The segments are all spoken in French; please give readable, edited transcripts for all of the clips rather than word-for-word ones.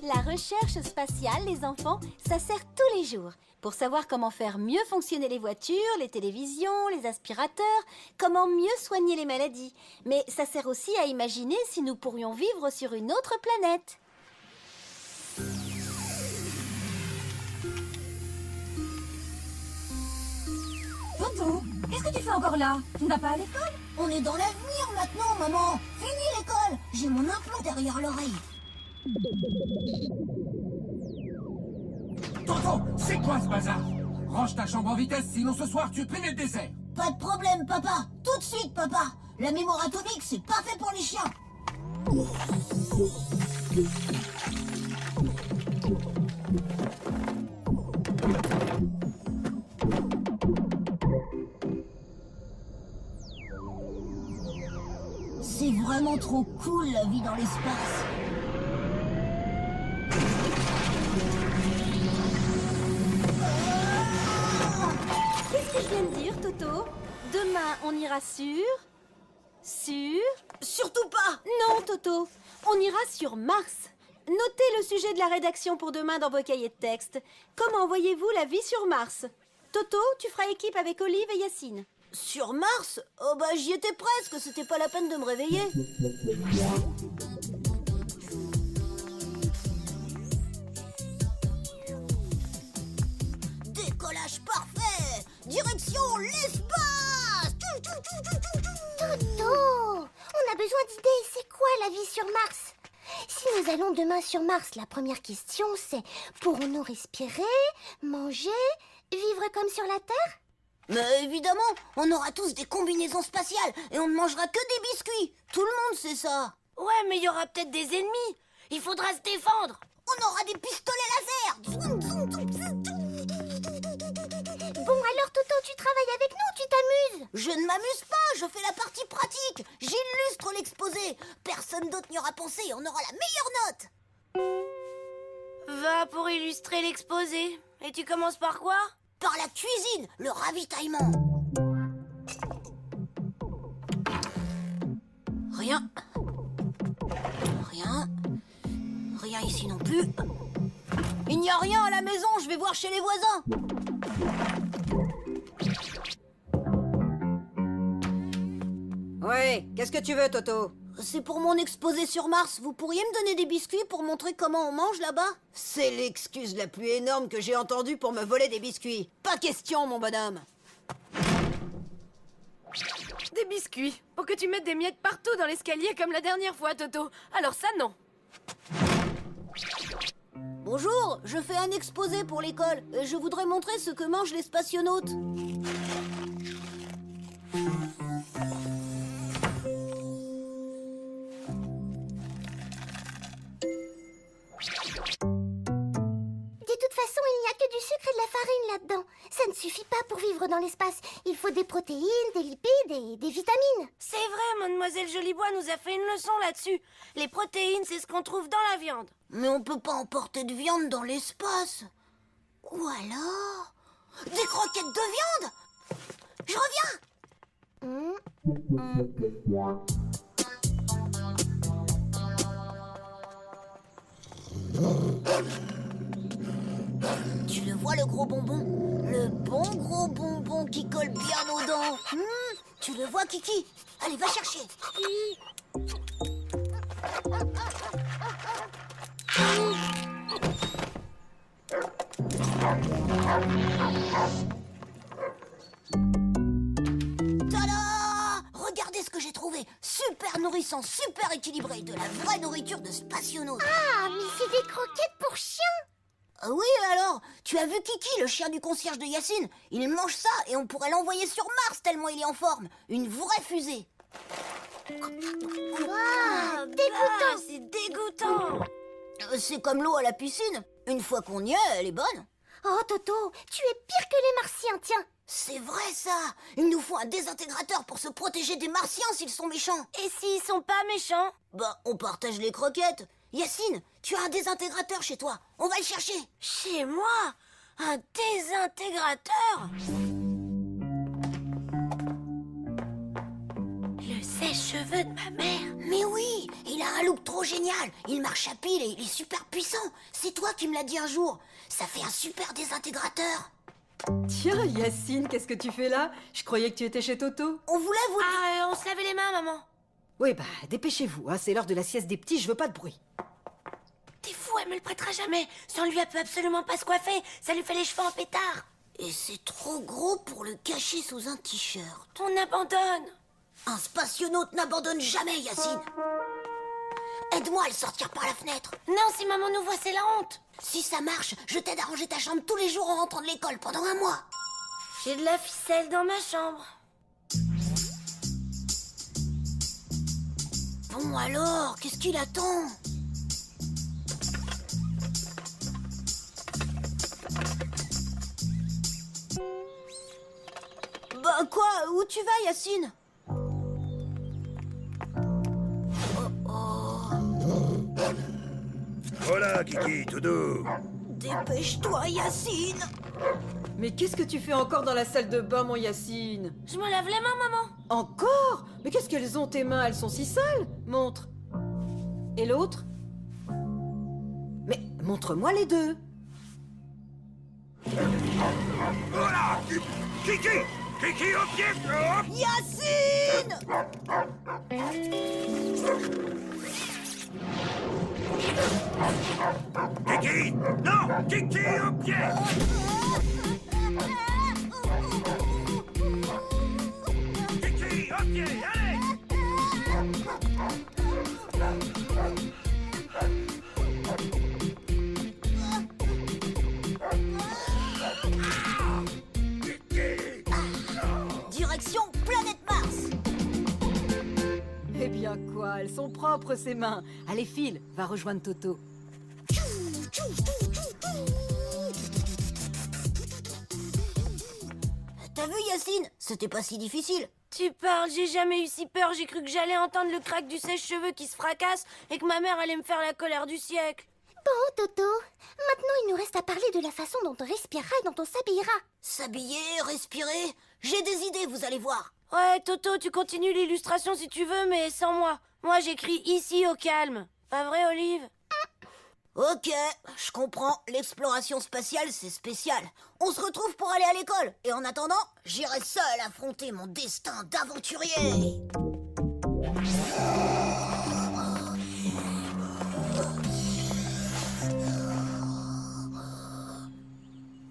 La recherche spatiale, les enfants, ça sert tous les jours. Pour savoir comment faire mieux fonctionner les voitures, les télévisions, les aspirateurs, comment mieux soigner les maladies. Mais ça sert aussi à imaginer si nous pourrions vivre sur une autre planète. Toto, qu'est-ce que tu fais encore là? Tu n'as pas à l'école? On est dans l'avenir maintenant, maman. Fini l'école. J'ai mon implant derrière l'oreille. Toto, c'est quoi ce bazar? Range ta chambre en vitesse, sinon ce soir tu es privé de dessert. Pas de problème, papa. Tout de suite, papa. La mémoire atomique, c'est pas fait pour les chiens. C'est vraiment trop cool, la vie dans l'espace. Qu'est-ce que je viens de dire, Toto? Demain, on ira sur... Surtout pas. Non, Toto. On ira sur Mars. Notez le sujet de la rédaction pour demain dans vos cahiers de texte. Comment voyez-vous la vie sur Mars? Toto, tu feras équipe avec Olive et Yacine. Sur Mars? Oh bah j'y étais presque, c'était pas la peine de me réveiller. Décollage parfait! Direction l'espace! Toto, on a besoin d'idées. C'est quoi la vie sur Mars? Si nous allons demain sur Mars, la première question c'est: pourrons-nous respirer, manger, vivre comme sur la Terre? Mais évidemment, on aura tous des combinaisons spatiales et on ne mangera que des biscuits. Tout le monde sait ça. Ouais, mais il y aura peut-être des ennemis. Il faudra se défendre. On aura des pistolets laser. Bon, alors Toto, tu travailles avec nous, tu t'amuses? Je ne m'amuse pas, je fais la partie pratique. J'illustre l'exposé. Personne d'autre n'y aura pensé et on aura la meilleure note. Va pour illustrer l'exposé. Et tu commences par quoi? Par la cuisine, le ravitaillement. Rien. Rien. Rien ici non plus. Il n'y a rien à la maison, je vais voir chez les voisins. Ouais, qu'est-ce que tu veux, Toto? C'est pour mon exposé sur Mars. Vous pourriez me donner des biscuits pour montrer comment on mange là-bas? C'est l'excuse la plus énorme que j'ai entendue pour me voler des biscuits. Pas question, mon bonhomme. Des biscuits. Pour que tu mettes des miettes partout dans l'escalier comme la dernière fois, Toto. Alors ça, non. Bonjour, je fais un exposé pour l'école et je voudrais montrer ce que mangent les spationautes. De toute façon, il n'y a que du sucre et de la farine là-dedans. Ça ne suffit pas pour vivre dans l'espace. Il faut des protéines, des lipides et des vitamines. C'est vrai, Mademoiselle Jolibois nous a fait une leçon là-dessus. Les protéines, c'est ce qu'on trouve dans la viande. Mais on peut pas emporter de viande dans l'espace. Ou alors... des croquettes de viande? Je reviens. Tu le vois, le gros bonbon? Le bon gros bonbon qui colle bien aux dents. Tu le vois, Kiki? Allez, va chercher. Tada! Regardez ce que j'ai trouvé. Super nourrissant, super équilibré. De la vraie nourriture de spationautes. Ah, mais c'est des croquettes pour chiens. Ah oui, alors, tu as vu Kiki, le chien du concierge de Yacine? Il mange ça et on pourrait l'envoyer sur Mars tellement il est en forme. Une vraie fusée. Ah, dégoûtant. C'est dégoûtant. C'est comme l'eau à la piscine. Une fois qu'on y est, elle est bonne. Oh, Toto, tu es pire que les Martiens, tiens. C'est vrai ça. Il nous faut un désintégrateur pour se protéger des martiens s'ils sont méchants. Et s'ils sont pas méchants? Bah, on partage les croquettes. Yacine, tu as un désintégrateur chez toi. On va le chercher. Chez moi? Un désintégrateur? Le sèche-cheveux de ma mère. Mais oui, il a un look trop génial. Il marche à pile et il est super puissant. C'est toi qui me l'as dit un jour. Ça fait un super désintégrateur. Tiens, Yacine, qu'est-ce que tu fais là? Je croyais que tu étais chez Toto. On voulait vous... Ah, on se lavait les mains, maman. Oui, bah, dépêchez-vous, hein, c'est l'heure de la sieste des petits, je veux pas de bruit. T'es fou, elle me le prêtera jamais. Sans lui, elle peut absolument pas se coiffer. Ça lui fait les cheveux en pétard. Et c'est trop gros pour le cacher sous un t-shirt. On abandonne. Un spationaute n'abandonne jamais, Yacine. Aide-moi à le sortir par la fenêtre. Non, si maman nous voit, c'est la honte. Si ça marche, je t'aide à ranger ta chambre tous les jours en rentrant de l'école pendant un mois. J'ai de la ficelle dans ma chambre. Bon alors, qu'est-ce qu'il attend? Bah quoi? Où tu vas, Yacine? Voilà, Kiki, tout doux. Dépêche-toi, Yacine. Mais qu'est-ce que tu fais encore dans la salle de bain, mon Yacine? Je me lave les mains, maman. Encore? Mais qu'est-ce qu'elles ont tes mains? Elles sont si sales. Montre. Et l'autre? Mais montre-moi les deux. Voilà, Kiki, Kiki au pied. Hop. Yacine! Kiki, non, Kiki au pied. Kiki au pied, allez. Direction Planète Mars. Eh bien quoi, elles sont propres ces mains. Allez, file, va rejoindre Toto. T'as vu, Yacine? C'était pas si difficile. Tu parles, j'ai jamais eu si peur. J'ai cru que j'allais entendre le crack du sèche-cheveux qui se fracasse et que ma mère allait me faire la colère du siècle. Bon, Toto, maintenant il nous reste à parler de la façon dont on respirera et dont on s'habillera. S'habiller, respirer. J'ai des idées, vous allez voir. Ouais, Toto, tu continues l'illustration si tu veux, mais sans moi. Moi, j'écris ici au calme. Pas vrai, Olive? Ok, je comprends. L'exploration spatiale, c'est spécial. On se retrouve pour aller à l'école. Et en attendant, j'irai seul affronter mon destin d'aventurier.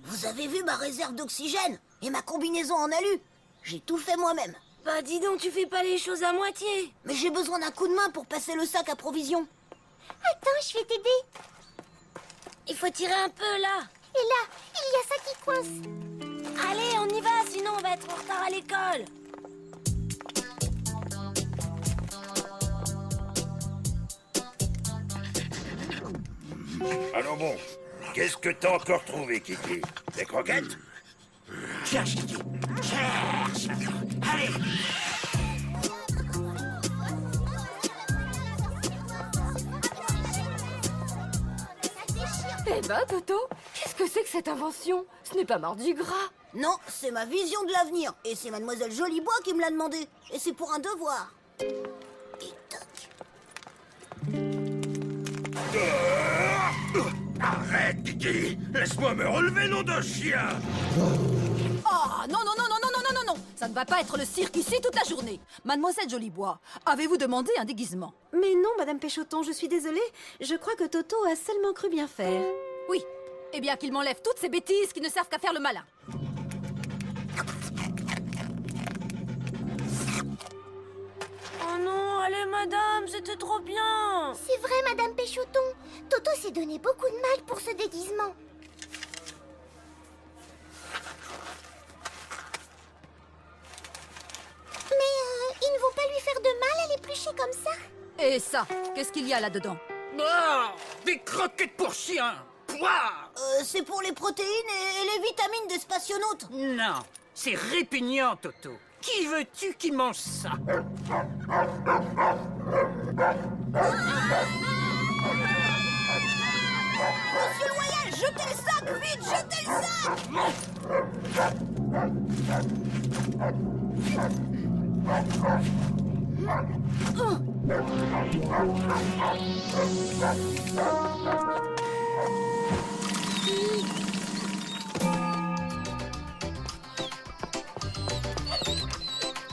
Vous avez vu ma réserve d'oxygène et ma combinaison en alu? J'ai tout fait moi-même. Bah dis donc, tu fais pas les choses à moitié. Mais j'ai besoin d'un coup de main pour passer le sac à provisions. Attends, je vais t'aider. Il faut tirer un peu, là. Et là, il y a ça qui coince. Allez, on y va, sinon on va être en retard à l'école. Alors bon, qu'est-ce que t'as encore trouvé, Kiki? Des croquettes? Cherche, Kiki. Cherche. Allez. Eh ben, Toto, qu'est-ce que c'est que cette invention? Ce n'est pas Mardi Gras. Non, c'est ma vision de l'avenir. Et c'est Mademoiselle Jolibois qui me l'a demandé. Et c'est pour un devoir. Et toc. Arrête, Kiki! Laisse-moi me relever, nom de chien! Oh, non, non, non, non, non, non, non, non, non. Ça ne va pas être le cirque ici toute la journée. Mademoiselle Jolibois, avez-vous demandé un déguisement? Mais non, Madame Péchoton, je suis désolée. Je crois que Toto a seulement cru bien faire. Oui. Eh bien qu'il m'enlève toutes ces bêtises qui ne servent qu'à faire le malin. Oh non, allez, madame, c'était trop bien. C'est vrai, Madame Péchoton. Toto s'est donné beaucoup de mal pour ce déguisement. Mais il ne faut pas lui faire Et ça, qu'est-ce qu'il y a là-dedans? Ah, des croquettes pour chiens. Pouah. C'est pour les protéines et les vitamines des spationautes. Non, c'est répugnant, Toto. Qui veux-tu qui mange ça? Monsieur Loyal, jetez le sac, vite, jetez le sac!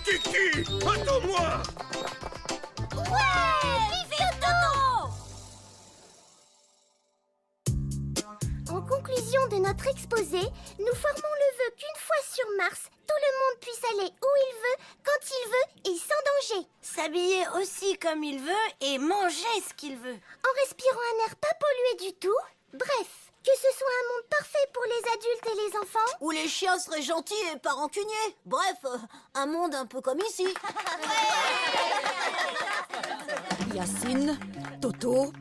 Kiki, attends-moi! En conclusion de notre exposé, nous formons le vœu qu'une fois sur Mars, tout le monde puisse aller où il veut, quand il veut et sans danger. S'habiller aussi comme il veut et manger ce qu'il veut. En respirant un air pas pollué du tout. Bref, que ce soit un monde parfait pour les adultes et les enfants. Où les chiens seraient gentils et pas rancuniers. Bref, un monde un peu comme ici. Yacine, Toto,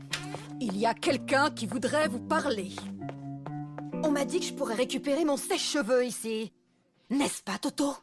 il y a quelqu'un qui voudrait vous parler. On m'a dit que je pourrais récupérer mon sèche-cheveux ici. N'est-ce pas, Toto?